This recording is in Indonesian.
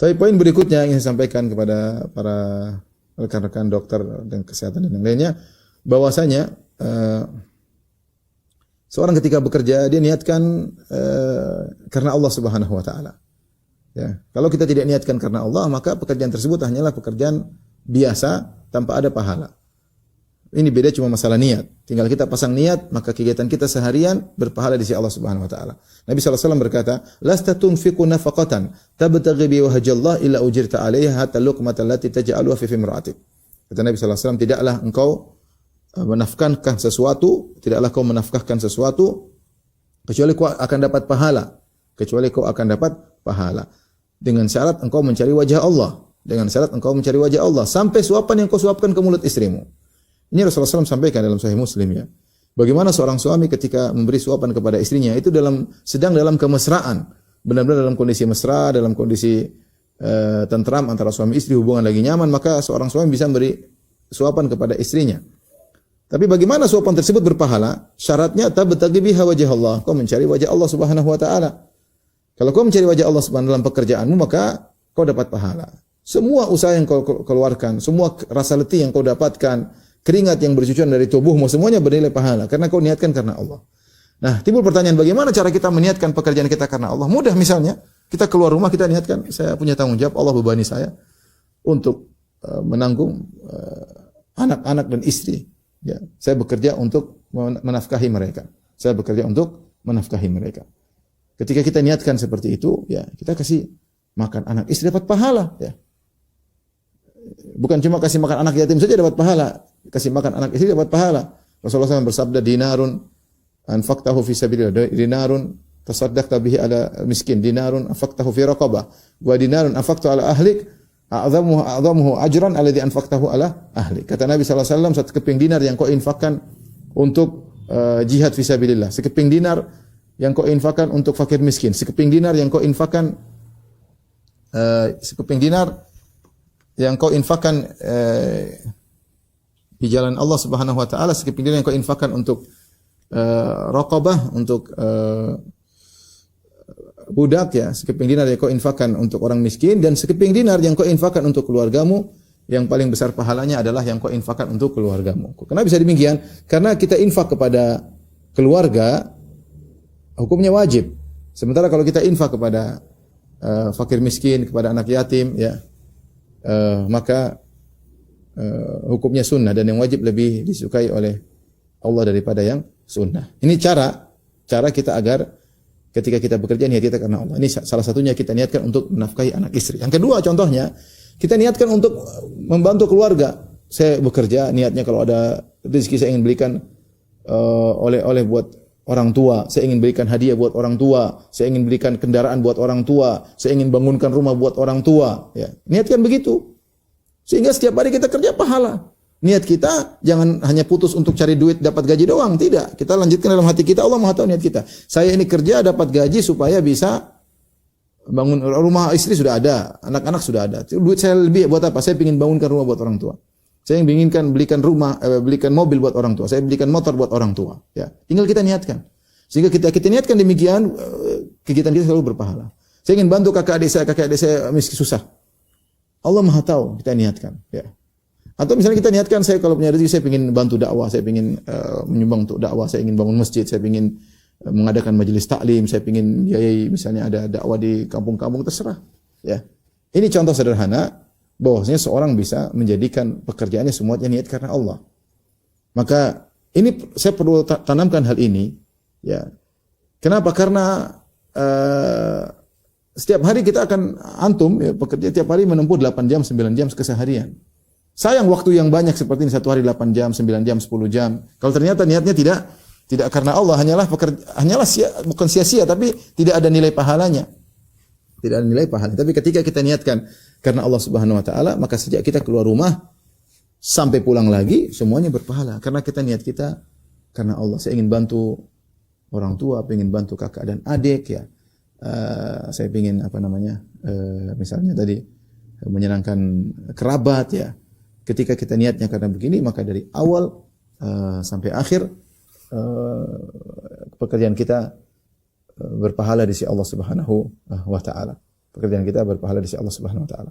Tapi poin berikutnya yang saya sampaikan kepada para rekan-rekan dokter dan kesehatan dan yang lainnya, bahwasanya seorang ketika bekerja dia niatkan karena Allah Subhanahu wa taala. Ya, kalau kita tidak niatkan karena Allah, maka pekerjaan tersebut hanyalah pekerjaan biasa tanpa ada pahala. Ini beda cuma masalah niat. Tinggal kita pasang niat, maka kegiatan kita seharian berpahala di sisi Allah Subhanahu wa taala. Nabi sallallahu alaihi wasallam berkata, "Lasta tunfiqu nafaqatan tabtaghi bi wajhillah illa ujirta 'alaiha hatta luqmatan allati taj'aluha fi imra'atik." Kata Nabi sallallahu alaihi wasallam, tidaklah engkau menafkahkan sesuatu, tidaklah kau menafkahkan sesuatu kecuali kau akan dapat pahala. Kecuali kau akan dapat pahala. Dengan syarat engkau mencari wajah Allah. Dengan syarat engkau mencari wajah Allah. Sampai suapan yang kau suapkan ke mulut istrimu. Ini Rasulullah SAW sampaikan dalam Sahih Muslim ya. Bagaimana seorang suami ketika memberi suapan kepada istrinya itu sedang dalam kemesraan, benar-benar dalam kondisi mesra, dalam kondisi tentram antara suami istri, hubungan lagi nyaman, maka seorang suami bisa memberi suapan kepada istrinya. Tapi bagaimana suapan tersebut berpahala? Syaratnya tabtaghi biha wajh Allah. Kau mencari wajah Allah Subhanahu wa taala. Kalau kau mencari wajah Allah Subhanahu dalam pekerjaanmu, maka kau dapat pahala. Semua usaha yang kau keluarkan, semua rasa letih yang kau dapatkan, keringat yang bercucuran dari tubuhmu, semuanya bernilai pahala karena kau niatkan karena Allah. Nah, timbul pertanyaan, bagaimana cara kita meniatkan pekerjaan kita karena Allah? Mudah, misalnya kita keluar rumah, kita niatkan, saya punya tanggung jawab, Allah bebani saya untuk menanggung anak-anak dan istri. Ya, saya bekerja untuk menafkahi mereka. Saya bekerja untuk menafkahi mereka. Ketika kita niatkan seperti itu, ya kita kasih makan anak istri dapat pahala. Ya. Bukan cuma kasih makan anak yatim saja dapat pahala. Kasih makan anak istri dapat pahala. Rasulullah SAW bersabda, dinarun anfaqtahu fi sabilillah, dinarun tasaddaqta bihi ala miskin, dinarun anfaqtahu fi raqabah, wa dinarun anfaqtahu ala ahlik, a'zamuhu ajran alladhi anfaqtahu ala ahlik. Kata Nabi sallallahu alaihi wasallam, satu keping dinar yang kau infakkan untuk jihad fi sabilillah, sekeping dinar yang kau infakkan untuk fakir miskin, sekeping dinar yang kau infakkan di jalan Allah Subhanahu wa taala, sekeping dinar yang kau infakkan untuk raqabah, untuk budak ya, sekeping dinar yang kau infakkan untuk orang miskin, dan sekeping dinar yang kau infakkan untuk keluargamu, yang paling besar pahalanya adalah yang kau infakkan untuk keluargamu. Kenapa bisa demikian? Karena kita infak kepada keluarga hukumnya wajib. Sementara kalau kita infak kepada fakir miskin, kepada anak yatim ya, maka hukumnya sunnah, dan yang wajib lebih disukai oleh Allah daripada yang sunnah. Ini cara kita agar ketika kita bekerja niat kita karena Allah. Ini salah satunya, kita niatkan untuk menafkahi anak istri. Yang kedua contohnya, kita niatkan untuk membantu keluarga. Saya bekerja niatnya kalau ada rezeki saya ingin belikan oleh-oleh buat orang tua, saya ingin berikan hadiah buat orang tua, saya ingin berikan kendaraan buat orang tua, saya ingin bangunkan rumah buat orang tua, ya. Niatkan begitu. Sehingga setiap hari kita kerja pahala. Niat kita jangan hanya putus untuk cari duit dapat gaji doang, tidak. Kita lanjutkan dalam hati kita, Allah Maha tahu niat kita. Saya ini kerja dapat gaji supaya bisa bangun rumah, istri sudah ada, anak-anak sudah ada. Duit saya lebih buat apa? Saya ingin bangunkan rumah buat orang tua. Saya inginkan belikan rumah, belikan mobil buat orang tua. Saya belikan motor buat orang tua. Ya, tinggal kita niatkan. Sehingga kita niatkan demikian, kegiatan kita selalu berpahala. Saya ingin bantu kakak adik saya miskin susah. Allah Maha tahu, kita niatkan. Ya. Atau misalnya kita niatkan, saya kalau punya rezeki, saya ingin bantu dakwah, saya ingin menyumbang untuk dakwah, saya ingin bangun masjid, saya ingin mengadakan majelis taklim, saya ingin biayai misalnya ada dakwah di kampung-kampung, terserah. Ya. Ini contoh sederhana bahwasanya seorang bisa menjadikan pekerjaannya semuanya niat karena Allah. Maka ini saya perlu tanamkan hal ini, ya. Kenapa? Karena setiap hari kita akan antum ya, bekerja tiap hari menempuh 8 jam, 9 jam keseharian. Sayang waktu yang banyak seperti ini, satu hari 8 jam, 9 jam, 10 jam. Kalau ternyata niatnya tidak karena Allah, hanyalah bukan sia-sia, tapi tidak ada nilai pahalanya. Tidak ada nilai pahala. Tapi ketika kita niatkan karena Allah Subhanahu wa taala, maka sejak kita keluar rumah sampai pulang lagi semuanya berpahala karena kita niat kita karena Allah. Saya ingin bantu orang tua, ingin bantu kakak dan adik ya. Saya ingin misalnya tadi menyenangkan kerabat ya. Ketika kita niatnya karena begini, maka dari awal sampai akhir pekerjaan kita berpahala di sisi Allah Subhanahu wa taala. pekerjaan kita berpahala di sisi Allah Subhanahu wa taala.